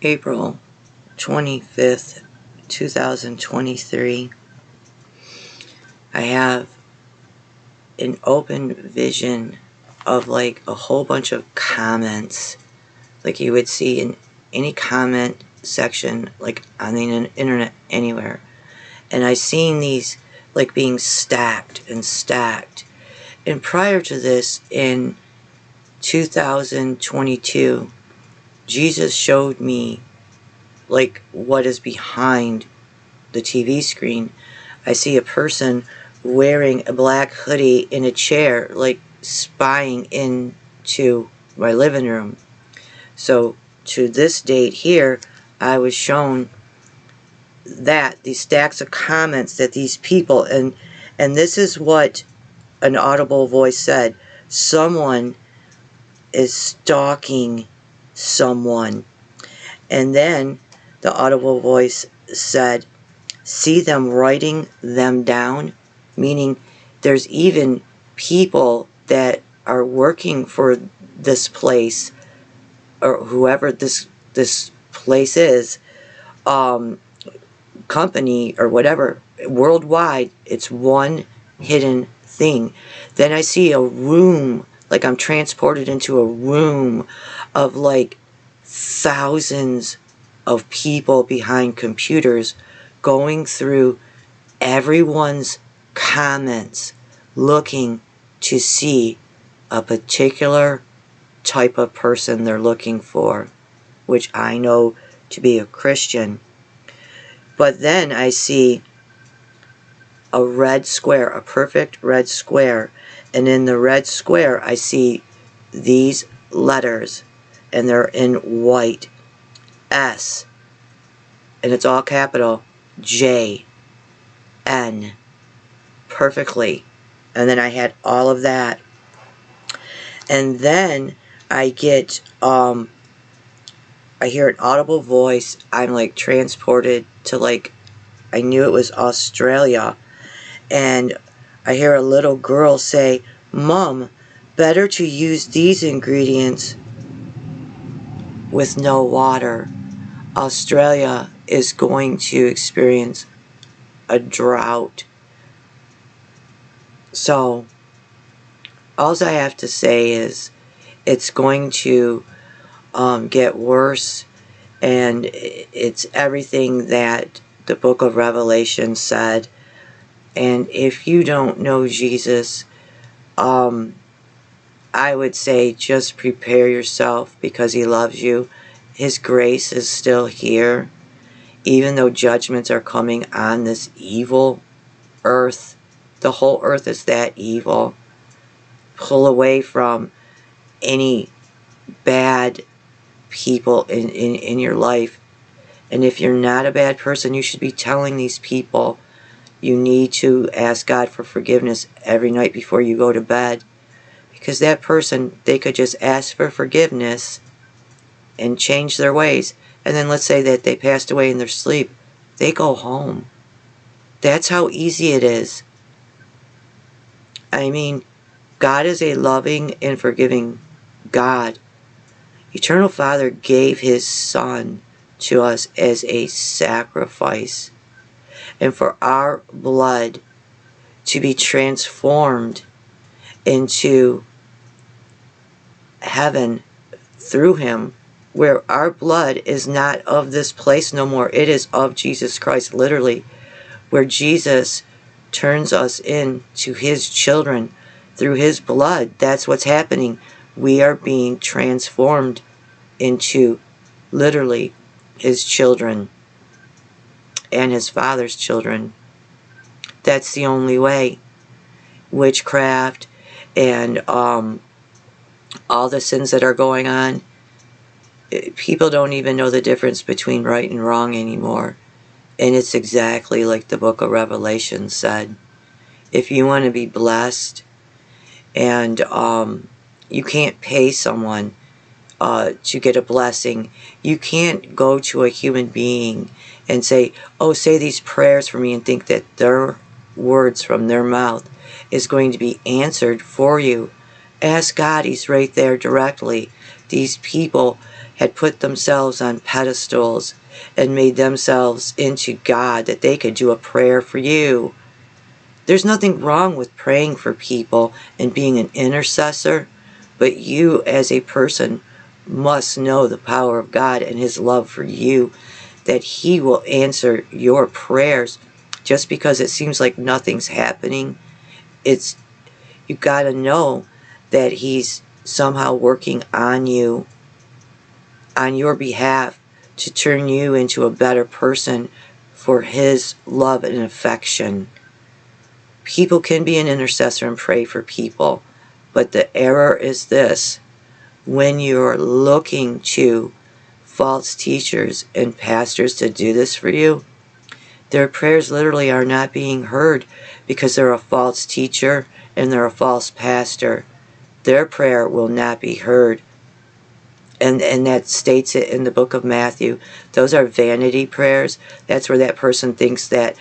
April 25th, 2023. I have an open vision of like a whole bunch of comments like you would see in any comment section like on the internet anywhere. And I seen these like being stacked and stacked. And prior to this, in 2022, Jesus showed me like what is behind the TV screen. I see a person wearing a black hoodie in a chair, like spying into my living room. So to this date here, I was shown that these stacks of comments that these people, and this is what an audible voice said: someone is stalking someone. And then the audible voice said, see them writing them down, meaning there's even people that are working for this place or whoever this place is, company or whatever, worldwide. It's one hidden thing. Then I see a room, like I'm transported into a room of like thousands of people behind computers going through everyone's comments looking to see a particular type of person they're looking for, which I know to be a Christian. But then I see a red square, a perfect red square, and in the red square I see these letters, and they're in white: S, and it's all capital, J, N, perfectly. And then I had all of that. And then I get, I hear an audible voice. I'm like transported to like, I knew it was Australia. And I hear a little girl say, Mom, better to use these ingredients with no water. Australia is going to experience a drought. So all I have to say is it's going to get worse, and it's everything that the book of Revelation said. And if you don't know Jesus, I would say just prepare yourself, because he loves you. His grace is still here, even though judgments are coming on this evil earth. The whole earth is that evil. Pull away from any bad people in your life. And if you're not a bad person, you should be telling these people. You need to ask God for forgiveness every night before you go to bed. Because that person, they could just ask for forgiveness and change their ways. And then let's say that they passed away in their sleep. They go home. That's how easy it is. I mean, God is a loving and forgiving God. Eternal Father gave his Son to us as a sacrifice. And for our blood to be transformed into heaven through him, where our blood is not of this place no more. It is of Jesus Christ, literally, where Jesus turns us into his children through his blood. That's what's happening. We are being transformed into literally his children and his Father's children. That's the only way. Witchcraft and all the sins that are going on, people don't even know the difference between right and wrong anymore. And it's exactly like the book of Revelation said. If you want to be blessed, and you can't pay someone to get a blessing. You can't go to a human being and say, oh, say these prayers for me, and think that their words from their mouth is going to be answered for you. Ask God. He's right there directly. These people had put themselves on pedestals and made themselves into God, that they could do a prayer for you. There's nothing wrong with praying for people and being an intercessor, but you as a person must know the power of God and His love for you, that He will answer your prayers. Just because it seems like nothing's happening, you got to know that He's somehow working on you, on your behalf, to turn you into a better person for His love and affection. People can be an intercessor and pray for people, but the error is this: when you're looking to false teachers and pastors to do this for you, their prayers literally are not being heard because they're a false teacher and they're a false pastor. Their prayer will not be heard. And that states it in the book of Matthew. Those are vanity prayers. That's where that person thinks that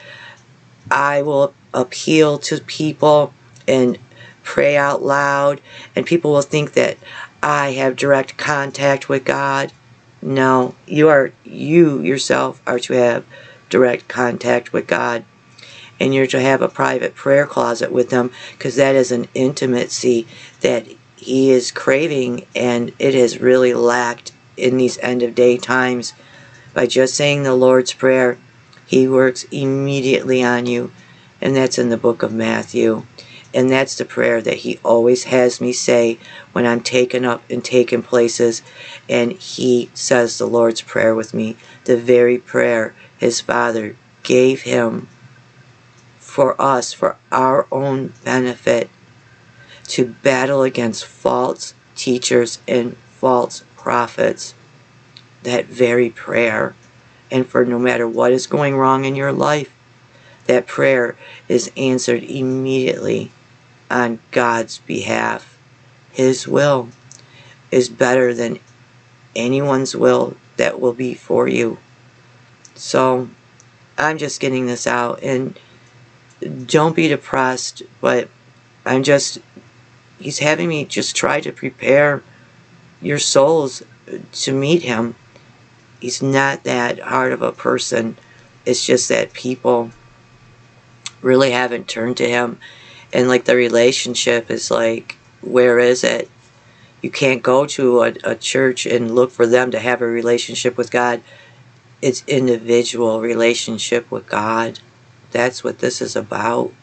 I will appeal to people and pray out loud, and people will think that I have direct contact with God. No, you yourself are to have direct contact with God, and you're to have a private prayer closet with Him, because that is an intimacy that He is craving, and it has really lacked in these end of day times. By just saying the Lord's Prayer, He works immediately on you, and that's in the book of Matthew. And that's the prayer that He always has me say when I'm taken up and taken places, and He says the Lord's Prayer with me, the very prayer His Father gave Him for us, for our own benefit, to battle against false teachers and false prophets. That very prayer. And for no matter what is going wrong in your life, that prayer is answered immediately on God's behalf. His will is better than anyone's will that will be for you. So I'm just getting this out, and don't be depressed, but He's having me just try to prepare your souls to meet Him. He's not that hard of a person. It's just that people really haven't turned to Him, and like the relationship is like, where is it? You can't go to a church and look for them to have a relationship with God. It's individual relationship with God. That's what this is about.